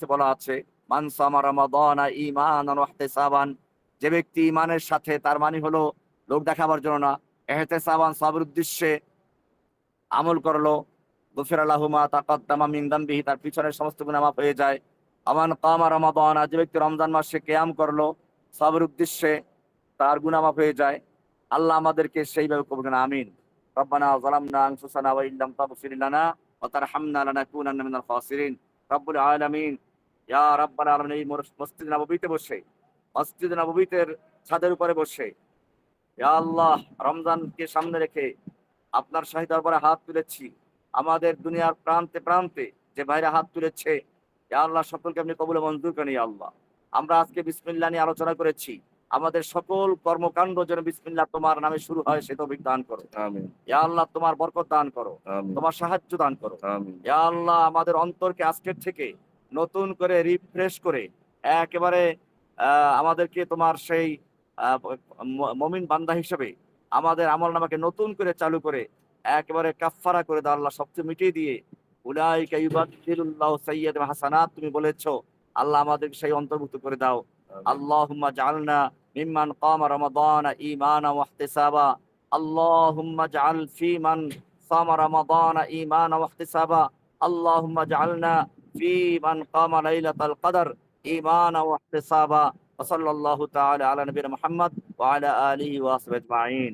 হাদিসে বলা আছে, মান সামা রমাদানা ঈমানান ওয়া ইহতিসাবান, যে ব্যক্তি ঈমানের সাথে, তার মানে হলো লোক দেখাবার জন্য না, ইহতিসাবান সবের উদ্দেশ্যে আমল করলো, গুফিরা লাহু মা তাকাদ্দামা মিন যামবিহি, তার পিছনের সমস্ত গুনাহ মাফ হয়ে যায়। আমান কামা রমাদানা, যে ব্যক্তি রমজান মাসে কিয়াম করলো সবের উদ্দেশ্যে, তার গুনাহ মাফ হয়ে যায়। আল্লাহ আমাদেরকে সেইভাবে কবুল করুন, আমিন। রব্বানা যালামনা আনফুসানা ওয়া ইল্লাম তাগফির লানা ওয়া তারহামনা লানাকুনান্না মিনাল খাসিরিন। রব্বুল আলামিন, ইয়া রাব্বাল আলামিন, এই মসজিদ নববীতে বসে, মসজিদ নববীতের ছাদের উপরে বসে, ইয়া আল্লাহ, রমজানকে সামনে রেখে আপনার শাহী দরবারে হাত তুলেছি। আমাদের দুনিয়ার প্রান্তে প্রান্তে যে ভাইরা হাত তুলেছে, ইয়া আল্লাহ, সকলকে আপনি কবুল ও মঞ্জুর করেন ইয়া আল্লাহ। আমরা আজকে বিসমিল্লাহ নিয়ে আলোচনা করেছি। আমাদের সকল কর্মকাণ্ড যেন বিসমিল্লাহ তোমার নামে শুরু হয়, সে তৌফিক দান করো। আমিন। ইয়া আল্লাহ, তোমার বরকত দান করো, আমিন। তোমার সাহায্য দান করো। আমিন। ইয়া আল্লাহ, আমাদের অন্তরকে আজকের থেকে নতুন করে রিফ্রেশ করে একেবারে আমাদেরকে তোমার সেই মমিন বান্দা হিসেবে আমাদের আমলনামাকে নতুন করে চালু করে একেবারে কাফফারা করে দাও আল্লাহ, সবচেয়ে মিটিয়ে দিয়ে উলাইকা ইউবাদদিলুল্লাহু সাইয়্যাতিহিম হাসানাত, তুমি বলেছো। আল্লাহ, আমাদেরকে সেই অন্তর্ভুক্ত করে দাও। আমিন। আল্লাহুম্মা জাআলনা মিম্মান কামা রমাদানা ঈমানা ওয়া ইহতিসাবা। আল্লাহুম্মা জাআল ফি মান সামা রমাদানা ঈমানা ওয়া ইহতিসাবা। আল্লাহুম্মা জাআলনা ফি মান কামা লাইলাতাল কদর ঈমানা ওয়া ইহতিসাবা। ওয়া সাল্লাল্লাহু তাআলা আলা নবিয়িনা মুহাম্মদ ওয়া আলা আলিহি ওয়া সাহবিহি আজমাইন।